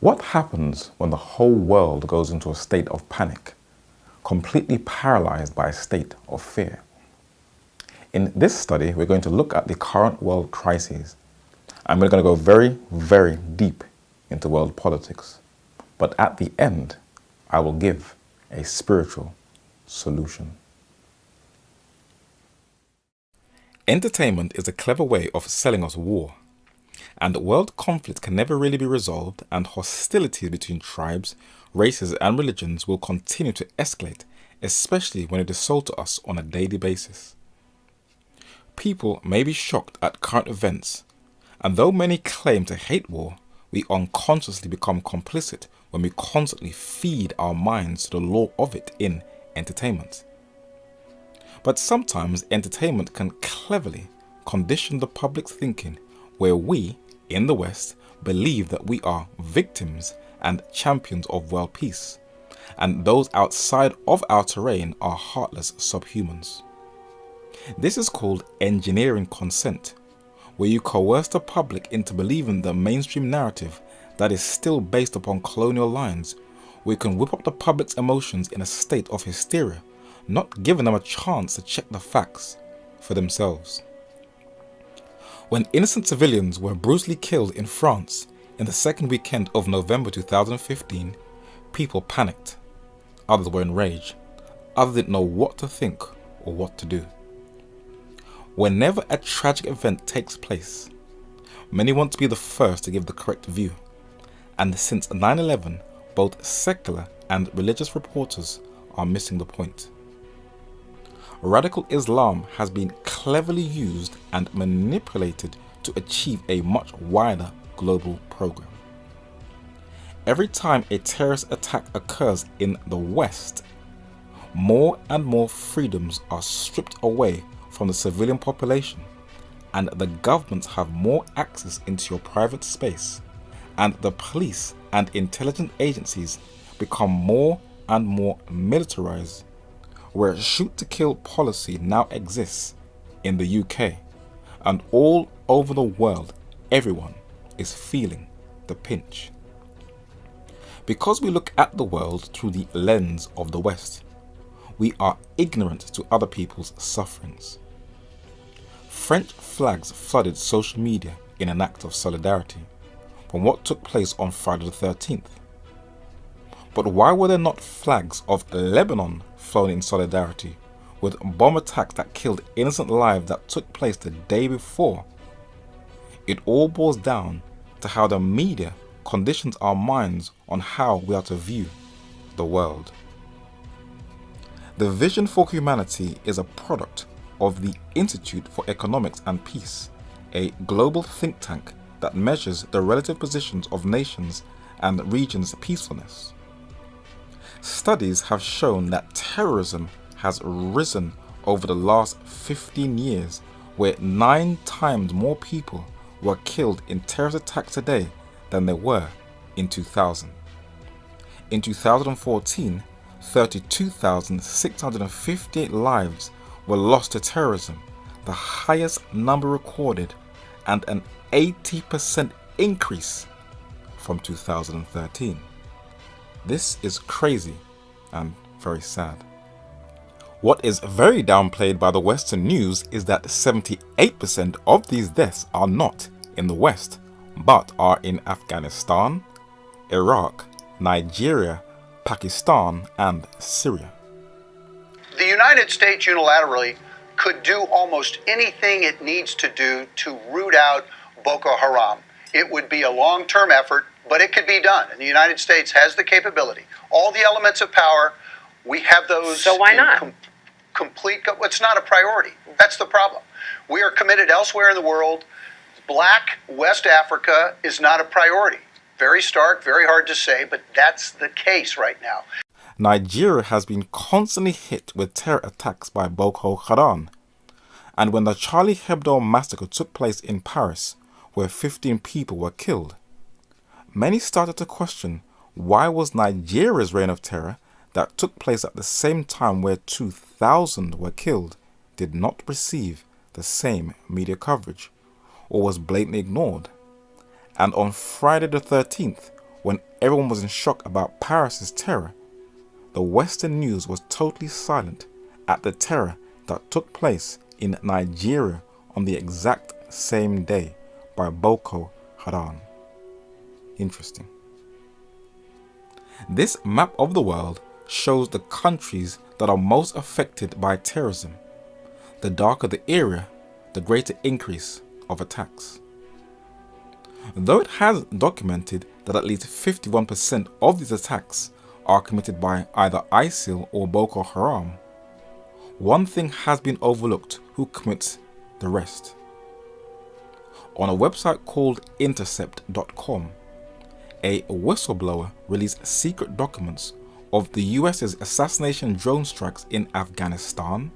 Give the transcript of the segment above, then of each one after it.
What happens when the whole world goes into a state of panic, completely paralyzed by a state of fear? In this study, we're going to look at the current world crises, and we're going to go very, very deep into world politics. But at the end, I will give a spiritual solution. Entertainment is a clever way of selling us war. And world conflict can never really be resolved, and hostilities between tribes, races and religions will continue to escalate, especially when it is sold to us on a daily basis. People may be shocked at current events, and though many claim to hate war, we unconsciously become complicit when we constantly feed our minds to the lure of it in entertainment. But sometimes entertainment can cleverly condition the public's thinking, where we, in the West, believe that we are victims and champions of world peace, and those outside of our terrain are heartless subhumans. This is called engineering consent, where you coerce the public into believing the mainstream narrative that is still based upon colonial lines, where you can whip up the public's emotions in a state of hysteria, not giving them a chance to check the facts for themselves. When innocent civilians were brutally killed in France in the second weekend of November 2015, people panicked. Others were enraged. Others didn't know what to think or what to do. Whenever a tragic event takes place, many want to be the first to give the correct view. And since 9/11, both secular and religious reporters are missing the point. Radical Islam has been cleverly used and manipulated to achieve a much wider global program. Every time a terrorist attack occurs in the West, more and more freedoms are stripped away from the civilian population, and the governments have more access into your private space, and the police and intelligence agencies become more and more militarized, where shoot-to-kill policy now exists in the UK, and all over the world, everyone is feeling the pinch. Because we look at the world through the lens of the West, we are ignorant to other people's sufferings. French flags flooded social media in an act of solidarity from what took place on Friday the 13th. But why were there not flags of Lebanon flown in solidarity with bomb attacks that killed innocent lives that took place the day before? It all boils down to how the media conditions our minds on how we are to view the world. The Vision for Humanity is a product of the Institute for Economics and Peace, a global think tank that measures the relative positions of nations and regions' peacefulness. Studies have shown that terrorism has risen over the last 15 years, where 9 times more people were killed in terrorist attacks today than there were in 2000. In 2014, 32,658 lives were lost to terrorism, the highest number recorded, and an 80% increase from 2013. This is crazy and very sad. What is very downplayed by the Western news is that 78% of these deaths are not in the West, but are in Afghanistan, Iraq, Nigeria, Pakistan, and Syria. The United States unilaterally could do almost anything it needs to do to root out Boko Haram. It would be a long-term effort, but it could be done. And the United States has the capability. All the elements of power, we have those. So why not? It's not a priority. That's the problem. We are committed elsewhere in the world. Black West Africa is not a priority. Very stark, very hard to say, but that's the case right now. Nigeria has been constantly hit with terror attacks by Boko Haram. And when the Charlie Hebdo massacre took place in Paris, where 15 people were killed, many started to question why was Nigeria's reign of terror that took place at the same time where 2,000 were killed did not receive the same media coverage, or was blatantly ignored. And on Friday the 13th, when everyone was in shock about Paris's terror, the Western news was totally silent at the terror that took place in Nigeria on the exact same day by Boko Haram. Interesting. This map of the world shows the countries that are most affected by terrorism. The darker the area, the greater increase of attacks. Though it has documented that at least 51% of these attacks are committed by either ISIL or Boko Haram, one thing has been overlooked: who commits the rest. On a website called Intercept.com, a whistleblower released secret documents of the US's assassination drone strikes in Afghanistan,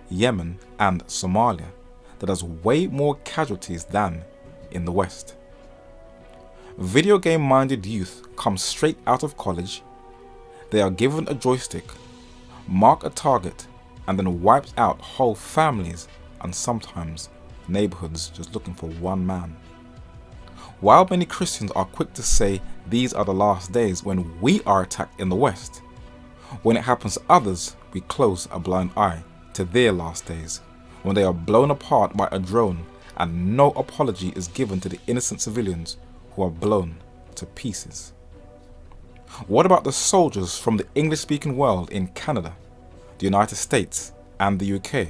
Yemen and Somalia that has way more casualties than in the West. Video game minded youth come straight out of college, they are given a joystick, mark a target and then wipes out whole families and sometimes neighborhoods just looking for one man. While many Christians are quick to say these are the last days when we are attacked in the West, when it happens to others, we close a blind eye to their last days, when they are blown apart by a drone and no apology is given to the innocent civilians who are blown to pieces. What about the soldiers from the English-speaking world in Canada, the United States and the UK,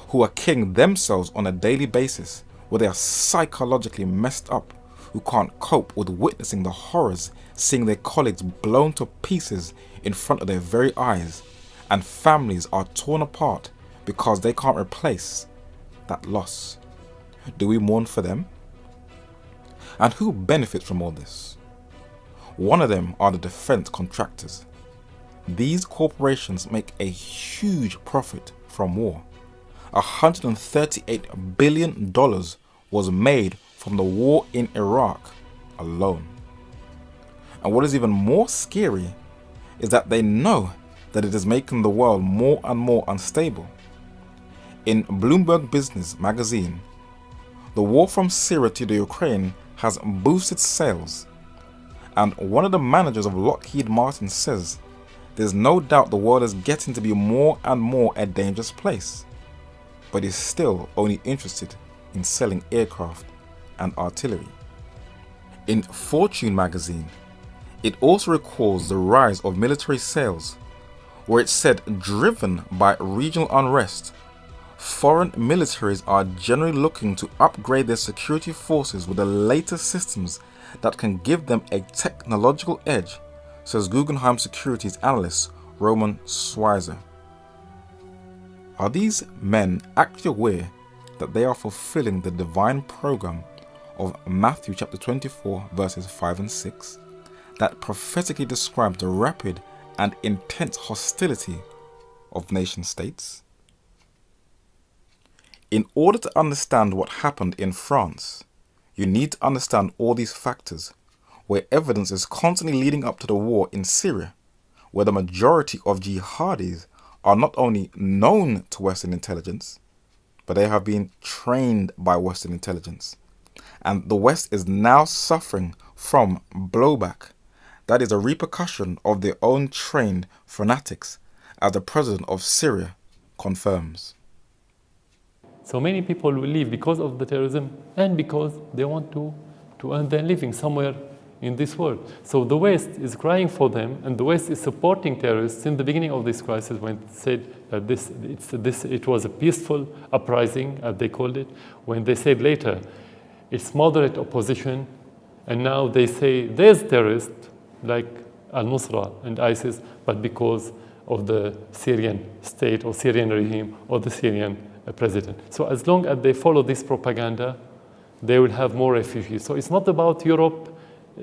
who are killing themselves on a daily basis, where they are psychologically messed up, who can't cope with witnessing the horrors, seeing their colleagues blown to pieces in front of their very eyes, and families are torn apart because they can't replace that loss? Do we mourn for them? And who benefits from all this? One of them are the defense contractors. These corporations make a huge profit from war. $138 billion was made from the war in Iraq alone. And what is even more scary is that they know that it is making the world more and more unstable. In Bloomberg Business magazine, the war from Syria to the Ukraine has boosted sales, and one of the managers of Lockheed Martin says there's no doubt the world is getting to be more and more a dangerous place, but is still only interested in selling aircraft and artillery. In Fortune magazine, it also recalls the rise of military sales, where it said, driven by regional unrest, foreign militaries are generally looking to upgrade their security forces with the latest systems that can give them a technological edge, says Guggenheim Securities analyst Roman Schweizer. Are these men actually aware that they are fulfilling the divine program of Matthew chapter 24 verses 5 and 6 that prophetically describes the rapid and intense hostility of nation states? In order to understand what happened in France, you need to understand all these factors, where evidence is constantly leading up to the war in Syria, where the majority of jihadis are not only known to Western intelligence, but they have been trained by Western intelligence. And the West is now suffering from blowback. That is a repercussion of their own trained fanatics, as the president of Syria confirms. So many people will leave because of the terrorism and because they want to earn their living somewhere in this world. So the West is crying for them, and the West is supporting terrorists in the beginning of this crisis, when it said that it was a peaceful uprising, as they called it, when they said later it's moderate opposition, and now they say there's terrorists like al-Nusra and ISIS, but because of the Syrian state or Syrian regime or the Syrian president. So as long as they follow this propaganda, they will have more refugees. So it's not about Europe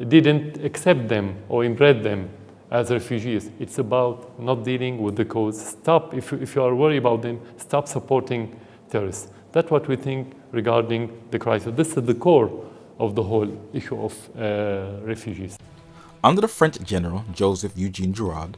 didn't accept them or inbred them as refugees. It's about not dealing with the cause. Stop, if you are worried about them, stop supporting terrorists. That's what we think regarding the crisis. This is the core of the whole issue of refugees. Under the French general Joseph Eugene Girard,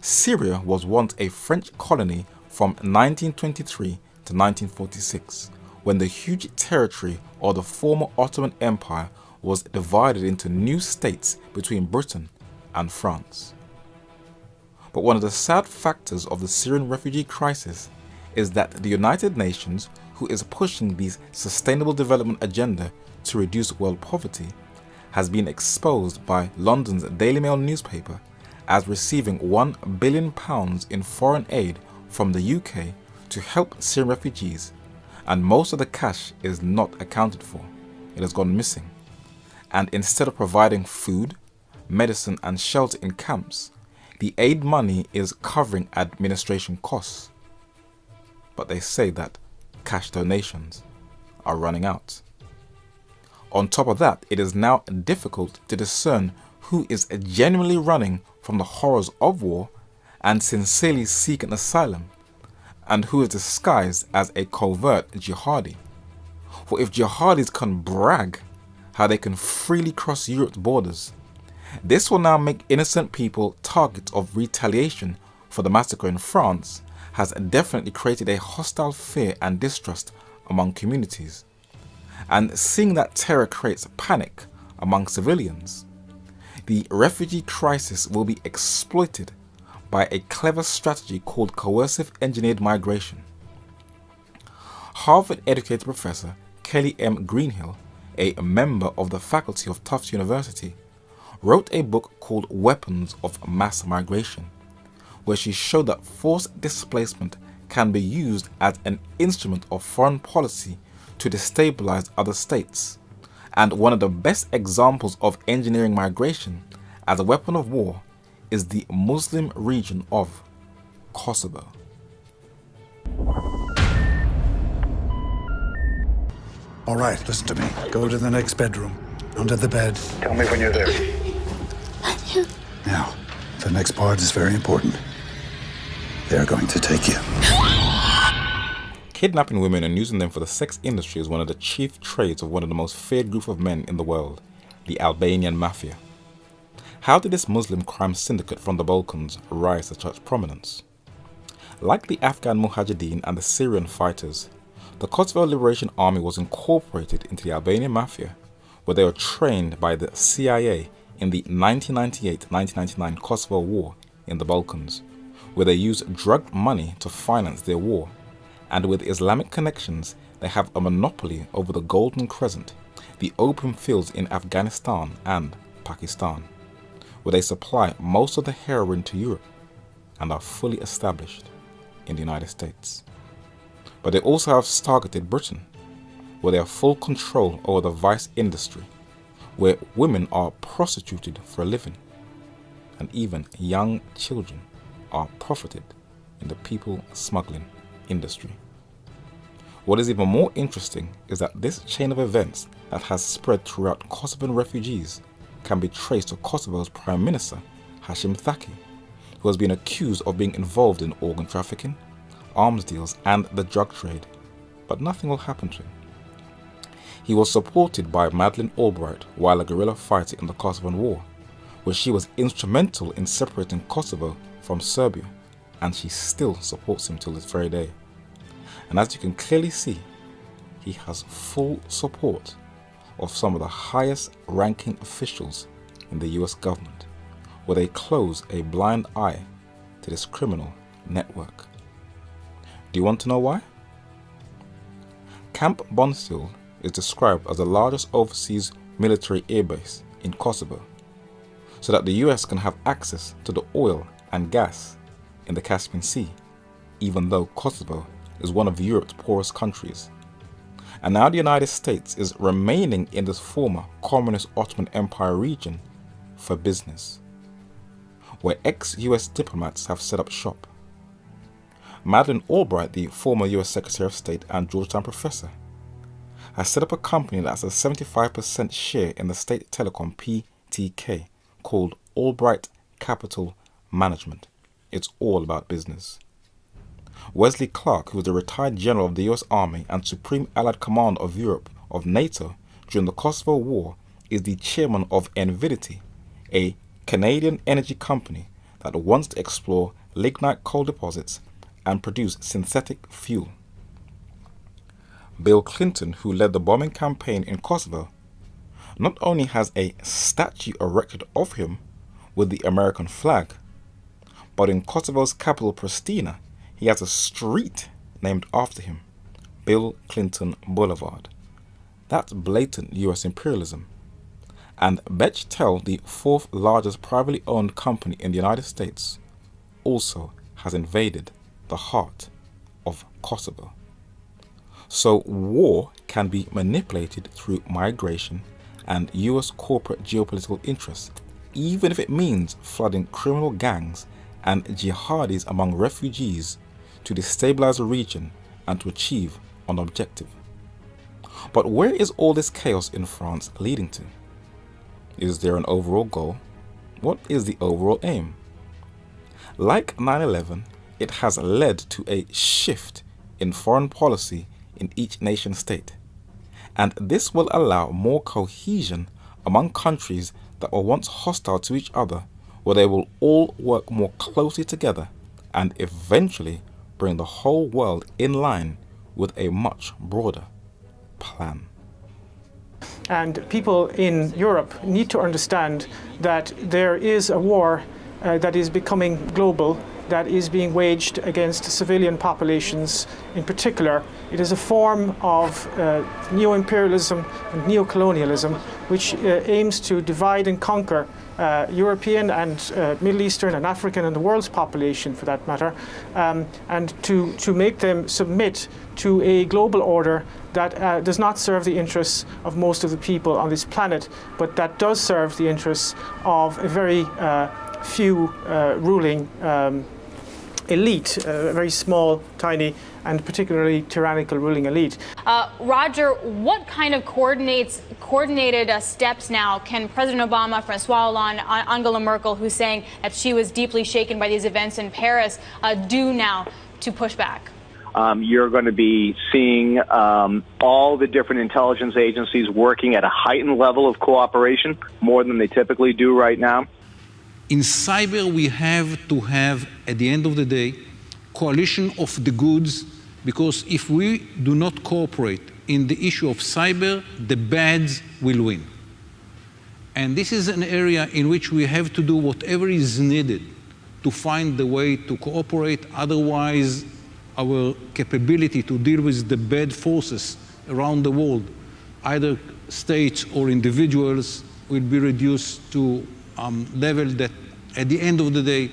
Syria was once a French colony from 1923 to 1946, when the huge territory of the former Ottoman Empire was divided into new states between Britain and France. But one of the sad factors of the Syrian refugee crisis is that the United Nations, who is pushing the Sustainable Development Agenda to reduce world poverty, has been exposed by London's Daily Mail newspaper as receiving £1 billion in foreign aid from the UK to help Syrian refugees, and most of the cash is not accounted for. It has gone missing. And instead of providing food, medicine and shelter in camps, the aid money is covering administration costs. But they say that cash donations are running out. On top of that, it is now difficult to discern who is genuinely running from the horrors of war and sincerely seeking asylum, and who is disguised as a covert jihadi. For if jihadis can brag how they can freely cross Europe's borders, this will now make innocent people targets of retaliation for the massacre in France, has definitely created a hostile fear and distrust among communities. And seeing that terror creates panic among civilians, the refugee crisis will be exploited by a clever strategy called coercive engineered migration. Harvard-educated professor Kelly M. Greenhill, a member of the faculty of Tufts University, wrote a book called Weapons of Mass Migration, where she showed that forced displacement can be used as an instrument of foreign policy to destabilize other states. And one of the best examples of engineering migration as a weapon of war is the Muslim region of Kosovo. All right, listen to me. Go to the next bedroom. Under the bed. Tell me when you're there. Now, the next part is very important. They're going to take you. Kidnapping women and using them for the sex industry is one of the chief trades of one of the most feared group of men in the world, the Albanian Mafia. How did this Muslim crime syndicate from the Balkans rise to such prominence? Like the Afghan Mujahideen and the Syrian fighters, the Kosovo Liberation Army was incorporated into the Albanian Mafia, where they were trained by the CIA in the 1998-1999 Kosovo War in the Balkans, where they used drug money to finance their war. And with Islamic connections, they have a monopoly over the Golden Crescent, the open fields in Afghanistan and Pakistan, where they supply most of the heroin to Europe and are fully established in the United States. But they also have targeted Britain, where they have full control over the vice industry, where women are prostituted for a living, and even young children are profited in the people smuggling industry. What is even more interesting is that this chain of events that has spread throughout Kosovan refugees can be traced to Kosovo's Prime Minister, Hashim Thaki, who has been accused of being involved in organ trafficking, arms deals and the drug trade, but nothing will happen to him. He was supported by Madeleine Albright while a guerrilla fighter in the Kosovan War, where she was instrumental in separating Kosovo from Serbia, and she still supports him till this very day. And as you can clearly see, he has full support of some of the highest ranking officials in the US government, where they close a blind eye to this criminal network. Do you want to know why? Camp Bondsteel is described as the largest overseas military airbase in Kosovo, so that the US can have access to the oil and gas in the Caspian Sea, even though Kosovo is one of Europe's poorest countries. And now the United States is remaining in this former communist Ottoman Empire region for business, where ex-US diplomats have set up shop. Madeleine Albright, the former US Secretary of State and Georgetown professor, has set up a company that has a 75% share in the state telecom PTK called Albright Capital Management. It's all about business. Wesley Clark, who was the retired general of the US Army and Supreme Allied Commander of Europe of NATO during the Kosovo War, is the chairman of Envidity, a Canadian energy company that wants to explore lignite coal deposits and produce synthetic fuel. Bill Clinton, who led the bombing campaign in Kosovo, not only has a statue erected of him with the American flag, but in Kosovo's capital Pristina, he has a street named after him, Bill Clinton Boulevard. That's blatant US imperialism. And Bechtel, the fourth largest privately owned company in the United States, also has invaded the heart of Kosovo. So war can be manipulated through migration and US corporate geopolitical interests, even if it means flooding criminal gangs and jihadis among refugees to destabilize the region and to achieve an objective. But where is all this chaos in France leading to? Is there an overall goal? What is the overall aim? Like 9/11, it has led to a shift in foreign policy in each nation state, and this will allow more cohesion among countries that were once hostile to each other, where they will all work more closely together and eventually bring the whole world in line with a much broader plan. And people in Europe need to understand that there is a war that is becoming global, that is being waged against civilian populations in particular. It is a form of neo-imperialism and neo-colonialism which aims to divide and conquer European and Middle Eastern and African and the world's population for that matter, and to make them submit to a global order that does not serve the interests of most of the people on this planet, but that does serve the interests of a very few ruling elite, a very small, tiny, and particularly tyrannical ruling elite. Roger, what kind of coordinated steps now can President Obama, Francois Hollande, Angela Merkel, who's saying that she was deeply shaken by these events in Paris, do now to push back? You're going to be seeing all the different intelligence agencies working at a heightened level of cooperation, more than they typically do right now. In cyber, we have to have, at the end of the day, coalition of the goods, because if we do not cooperate in the issue of cyber, the bads will win. And this is an area in which we have to do whatever is needed to find the way to cooperate. Otherwise, our capability to deal with the bad forces around the world, either states or individuals, will be reduced to level that at the end of the day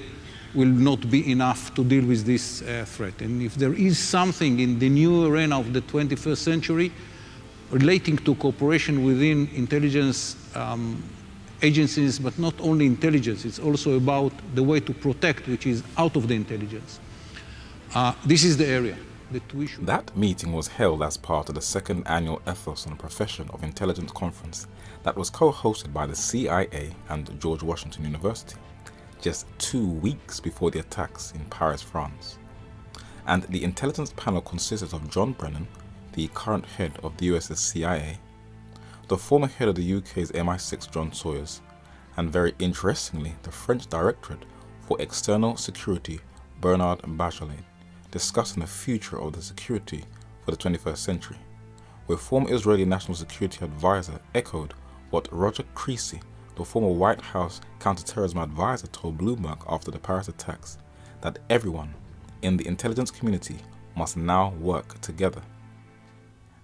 will not be enough to deal with this threat. And if there is something in the new arena of the 21st century relating to cooperation within intelligence agencies, but not only intelligence, it's also about the way to protect, which is out of the intelligence. This is the area that we should... That meeting was held as part of the second annual Ethos and Profession of Intelligence Conference that was co-hosted by the CIA and George Washington University, just 2 weeks before the attacks in Paris, France. And the intelligence panel consisted of John Brennan, the current head of the US's CIA, the former head of the UK's MI6 John Sawyers, and very interestingly, the French Directorate for External Security Bernard Bachelet, discussing the future of the security for the 21st century, where former Israeli National Security Advisor echoed what Roger Creasy, the former White House counterterrorism advisor, told Bloomberg after the Paris attacks, that everyone in the intelligence community must now work together.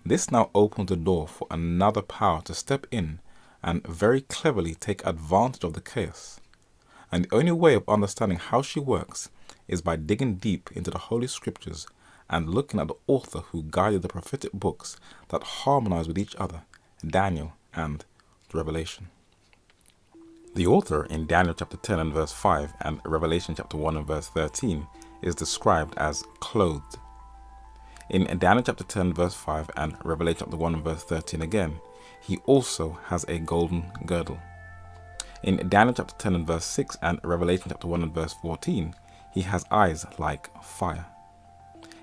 This now opens the door for another power to step in and very cleverly take advantage of the chaos. And the only way of understanding how she works is by digging deep into the Holy Scriptures and looking at the author who guided the prophetic books that harmonize with each other, Daniel and Revelation. The author in Daniel chapter 10 and verse 5 and Revelation chapter 1 and verse 13 is described as clothed. In Daniel chapter 10 verse 5 and Revelation chapter 1 and verse 13 again, he also has a golden girdle. In Daniel chapter 10 and verse 6 and Revelation chapter 1 and verse 14, he has eyes like fire.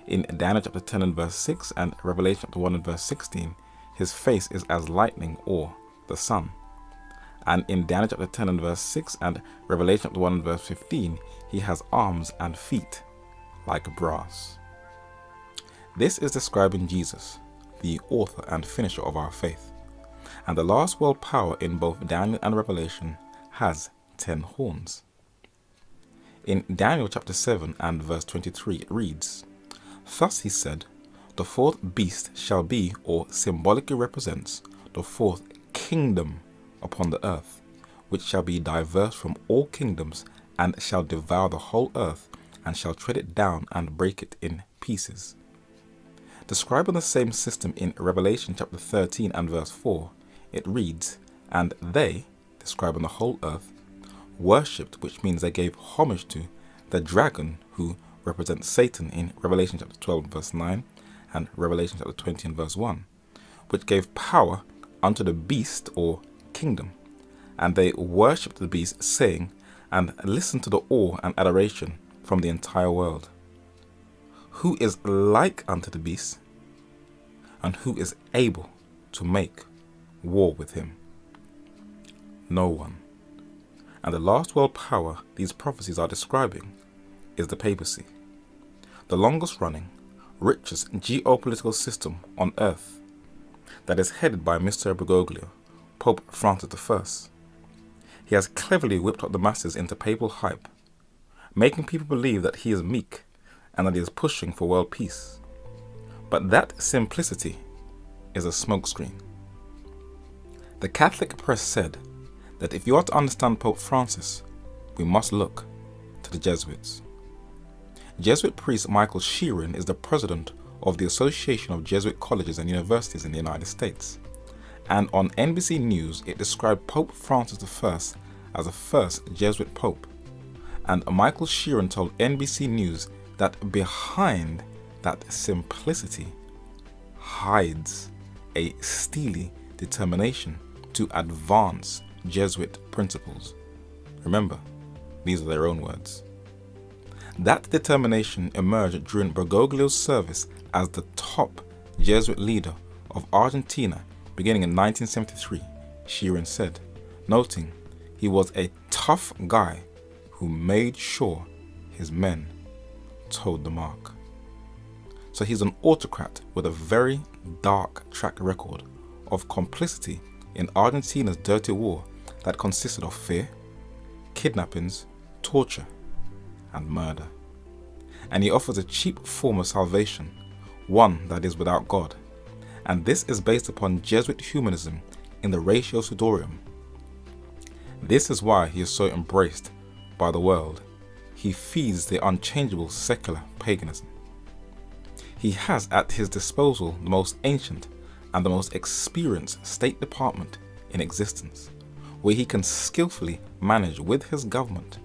In Daniel chapter 10 and verse 6 and Revelation chapter 1 and verse 16, his face is as lightning or the sun. And in Daniel chapter 10 and verse 6 and Revelation chapter 1 and verse 15, he has arms and feet like brass. This is describing Jesus, the author and finisher of our faith. And the last world power in both Daniel and Revelation has 10 horns. In Daniel chapter 7 and verse 23 it reads, "Thus he said, the fourth beast shall be, or symbolically represents, the fourth kingdom upon the earth, which shall be diverse from all kingdoms, and shall devour the whole earth, and shall tread it down and break it in pieces." Describing the same system in Revelation chapter 13 and verse 4, it reads, "And they," describing the whole earth, "worshipped," which means they gave homage to, "the dragon," who represents Satan in Revelation chapter 12 verse 9 and Revelation chapter 20 and verse 1, which gave power unto the beast or kingdom. And they worshipped the beast, saying, and listened to the awe and adoration from the entire world. Who is like unto the beast, and who is able to make war with him? No one. And the last world power these prophecies are describing is the papacy, the longest running, richest geopolitical system on earth, that is headed by Mr. Bergoglio, Pope Francis I. He has cleverly whipped up the masses into papal hype, making people believe that he is meek and that he is pushing for world peace. But that simplicity is a smokescreen. The Catholic press said that if you are to understand Pope Francis, we must look to the Jesuits. Jesuit priest Michael Sheeran is the president of the Association of Jesuit Colleges and Universities in the United States. And on NBC News, it described Pope Francis I as the first Jesuit pope. And Michael Sheeran told NBC News that behind that simplicity hides a steely determination to advance Jesuit principles. Remember, these are their own words. That determination emerged during Bergoglio's service as the top Jesuit leader of Argentina beginning in 1973, Sheeran said, noting he was a tough guy who made sure his men toed the mark. So he's an autocrat with a very dark track record of complicity in Argentina's dirty war that consisted of fear, kidnappings, torture, and murder. And he offers a cheap form of salvation, one that is without God. And this is based upon Jesuit humanism in the Ratio Sudorium. This is why he is so embraced by the world. He feeds the unchangeable secular paganism. He has at his disposal the most ancient and the most experienced State Department in existence, where he can skillfully manage with his government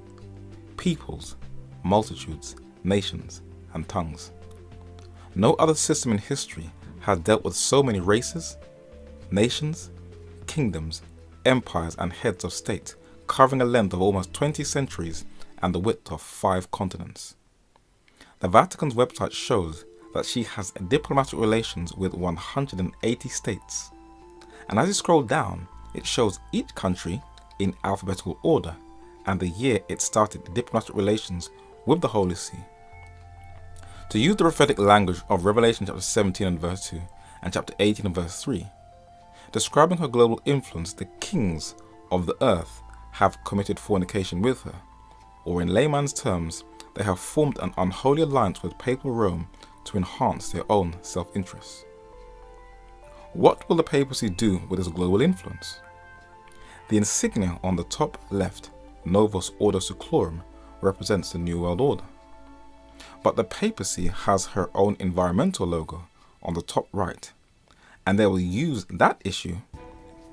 peoples, multitudes, nations, and tongues. No other system in history has dealt with so many races, nations, kingdoms, empires, and heads of state, covering a length of almost 20 centuries and the width of 5 continents. The Vatican's website shows that she has diplomatic relations with 180 states. And as you scroll down, it shows each country in alphabetical order and the year it started diplomatic relations with the Holy See. To use the prophetic language of Revelation chapter 17 and verse 2 and chapter 18 and verse 3, describing her global influence, the kings of the earth have committed fornication with her, or in layman's terms, they have formed an unholy alliance with papal Rome to enhance their own self-interest. What will the papacy do with this global influence? The insignia on the top left, Novus Ordo Seclorum, represents the New World Order. But the papacy has her own environmental logo on the top right, and they will use that issue,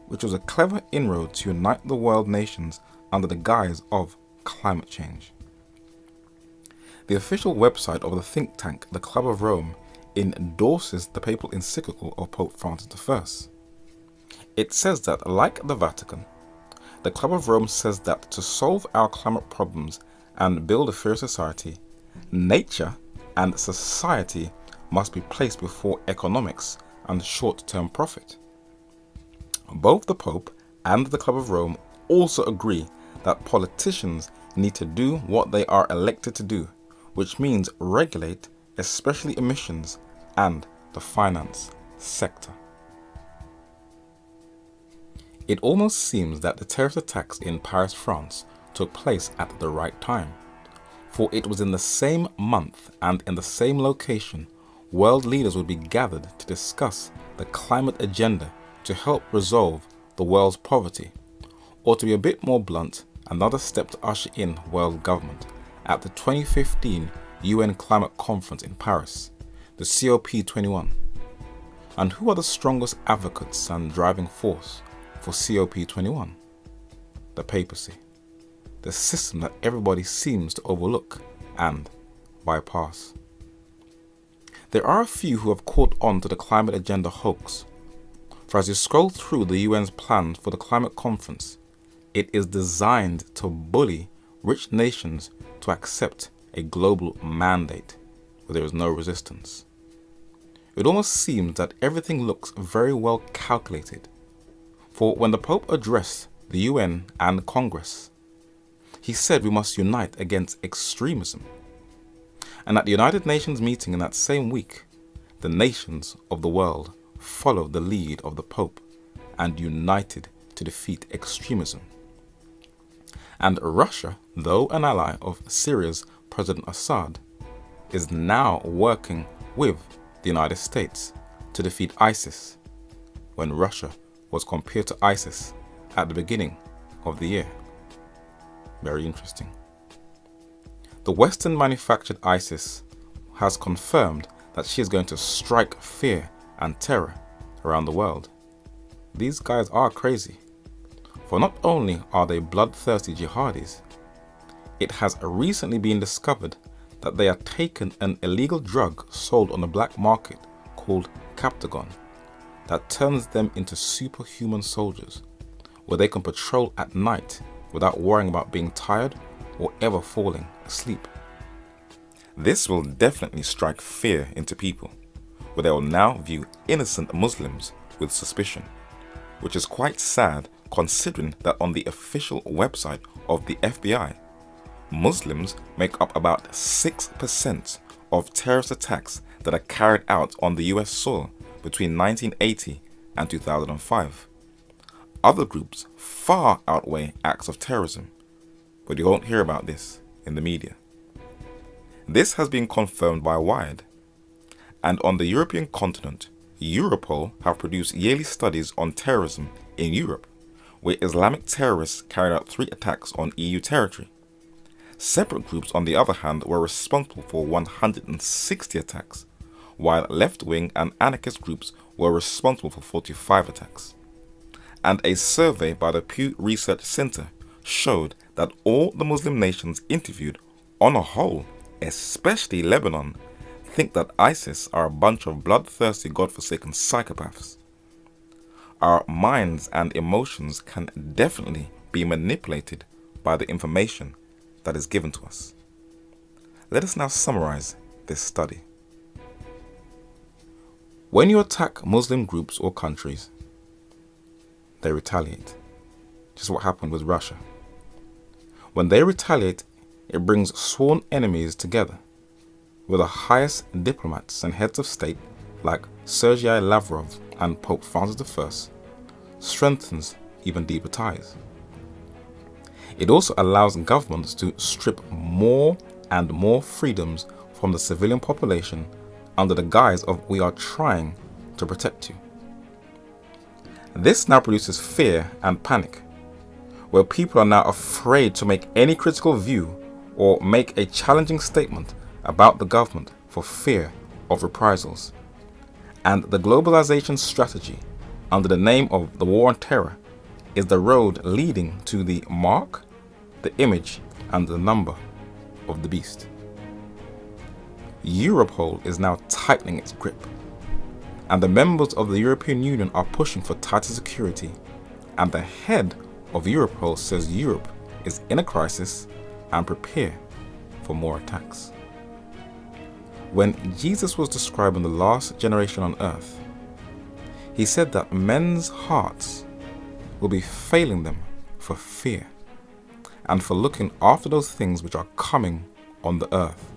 which was a clever inroad to unite the world nations under the guise of climate change. The official website of the think tank, the Club of Rome, endorses the papal encyclical of Pope Francis I. It says that, like the Vatican, the Club of Rome says that to solve our climate problems and build a fair society, nature and society must be placed before economics and short-term profit. Both the Pope and the Club of Rome also agree that politicians need to do what they are elected to do, which means regulate especially emissions and the finance sector. It almost seems that the terrorist attacks in Paris, France, took place at the right time, for it was in the same month and in the same location world leaders would be gathered to discuss the climate agenda to help resolve the world's poverty, or to be a bit more blunt, another step to usher in world government at the 2015 UN Climate Conference in Paris, the COP21. And who are the strongest advocates and driving force for COP21? The papacy, the system that everybody seems to overlook and bypass. There are a few who have caught on to the climate agenda hoax, for as you scroll through the UN's plan for the climate conference, it is designed to bully rich nations to accept a global mandate where there is no resistance. It almost seems that everything looks very well calculated, for when the Pope addressed the UN and Congress, he said we must unite against extremism. And at the United Nations meeting in that same week, the nations of the world followed the lead of the Pope and united to defeat extremism. And Russia, though an ally of Syria's President Assad, is now working with the United States to defeat ISIS, when Russia was compared to ISIS at the beginning of the year. Very interesting. The Western manufactured ISIS has confirmed that she is going to strike fear and terror around the world. These guys are crazy, for not only are they bloodthirsty jihadis, it has recently been discovered that they are taking an illegal drug sold on the black market called Captagon that turns them into superhuman soldiers, where they can patrol at night without worrying about being tired or ever falling asleep. This will definitely strike fear into people, where they will now view innocent Muslims with suspicion, which is quite sad considering that on the official website of the FBI, Muslims make up about 6% of terrorist attacks that are carried out on the US soil between 1980 and 2005. Other groups far outweigh acts of terrorism, but you won't hear about this in the media. This has been confirmed by Wired, and on the European continent, Europol have produced yearly studies on terrorism in Europe, where Islamic terrorists carried out 3 attacks on EU territory. Separate groups, on the other hand, were responsible for 160 attacks, while left-wing and anarchist groups were responsible for 45 attacks. And a survey by the Pew Research Center showed that all the Muslim nations interviewed, on a whole, especially Lebanon, think that ISIS are a bunch of bloodthirsty, godforsaken psychopaths. Our minds and emotions can definitely be manipulated by the information that is given to us. Let us now summarize this study. When you attack Muslim groups or countries, they retaliate. Just what happened with Russia. When they retaliate, it brings sworn enemies together, with the highest diplomats and heads of state like Sergei Lavrov and Pope Francis I, strengthens even deeper ties. It also allows governments to strip more and more freedoms from the civilian population under the guise of "we are trying to protect you." This now produces fear and panic, where people are now afraid to make any critical view or make a challenging statement about the government for fear of reprisals. And the globalization strategy, under the name of the war on terror, is the road leading to the mark, the image, and the number of the beast. Europol is now tightening its grip, and the members of the European Union are pushing for tighter security, and the head of Europol says Europe is in a crisis and prepare for more attacks. When Jesus was describing the last generation on earth, he said that men's hearts will be failing them for fear and for looking after those things which are coming on the earth,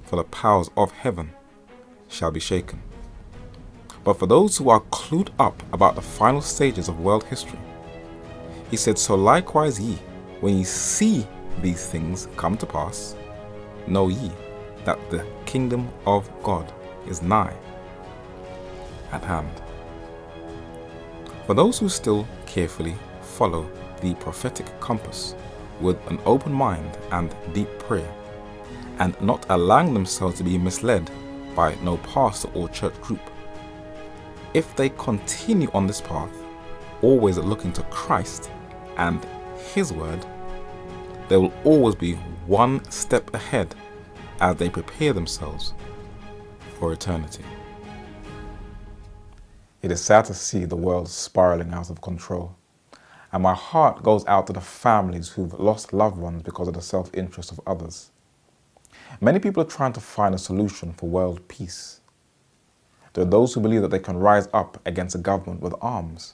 for the powers of heaven shall be shaken. But for those who are clued up about the final stages of world history, he said, "So likewise ye, when ye see these things come to pass, know ye that the kingdom of God is nigh at hand. For those who still carefully follow the prophetic compass with an open mind and deep prayer, and not allowing themselves to be misled by no pastor or church group, if they continue on this path, always looking to Christ and His word, they will always be one step ahead as they prepare themselves for eternity. It is sad to see the world spiraling out of control, and my heart goes out to the families who've lost loved ones because of the self-interest of others. Many people are trying to find a solution for world peace. There are those who believe that they can rise up against a government with arms.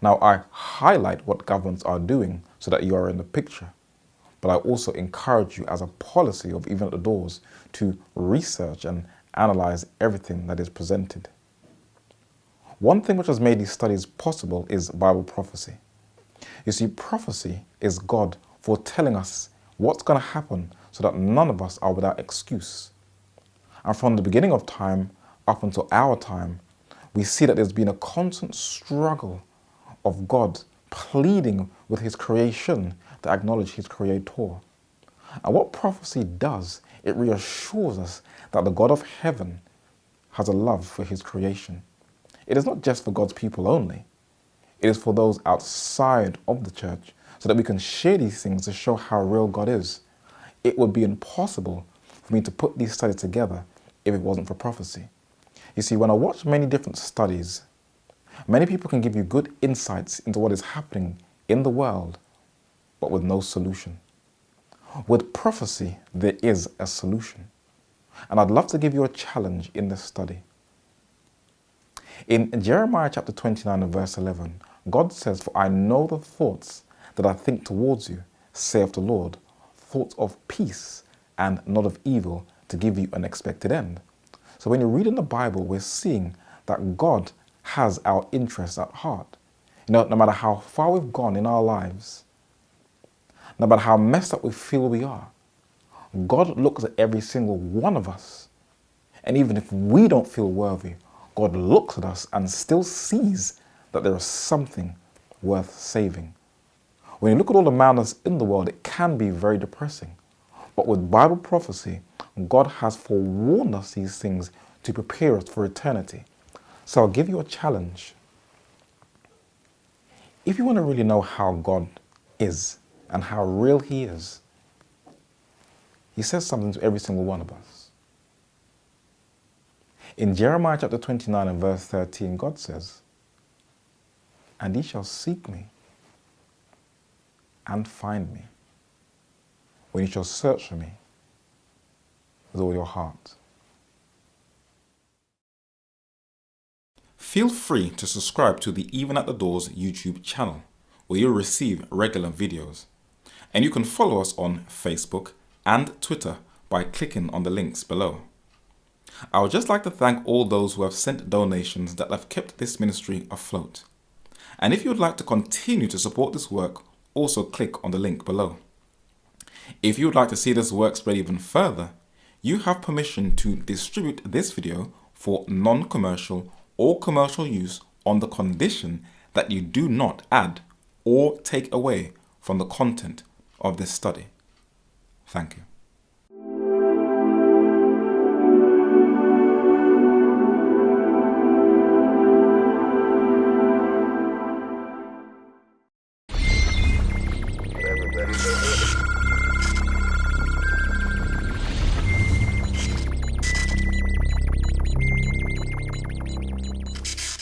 Now, I highlight what governments are doing so that you are in the picture, but I also encourage you as a policy of Even at the Doors to research and analyze everything that is presented. One thing which has made these studies possible is Bible prophecy. You see, prophecy is God foretelling us what's going to happen so that none of us are without excuse. And from the beginning of time up until our time, we see that there's been a constant struggle of God pleading with His creation to acknowledge His creator. And what prophecy does, it reassures us that the God of heaven has a love for His creation. It is not just for God's people only. It is for those outside of the church, so that we can share these things to show how real God is. It would be impossible for me to put these studies together if it wasn't for prophecy. You see, when I watch many different studies, many people can give you good insights into what is happening in the world, but with no solution. With prophecy, there is a solution. And I'd love to give you a challenge in this study. In Jeremiah chapter 29 and verse 11, God says, "For I know the thoughts that I think towards you, saith the Lord, thoughts of peace and not of evil, to give you an expected end." So when you read in the Bible, we're seeing that God has our interests at heart. No matter how far we've gone in our lives, no matter how messed up we feel we are, God looks at every single one of us. And even if we don't feel worthy, God looks at us and still sees that there is something worth saving. When you look at all the madness in the world, it can be very depressing. But with Bible prophecy, God has forewarned us these things to prepare us for eternity. So I'll give you a challenge. If you want to really know how God is and how real He is, He says something to every single one of us. In Jeremiah chapter 29 and verse 13, God says, "And ye shall seek me and find me, when you shall search for me with all your heart." Feel free to subscribe to the Even at the Doors YouTube channel, where you'll receive regular videos. And you can follow us on Facebook and Twitter by clicking on the links below. I would just like to thank all those who have sent donations that have kept this ministry afloat. And if you would like to continue to support this work, also click on the link below. If you would like to see this work spread even further, you have permission to distribute this video for non-commercial or commercial use on the condition that you do not add or take away from the content of this study. Thank you.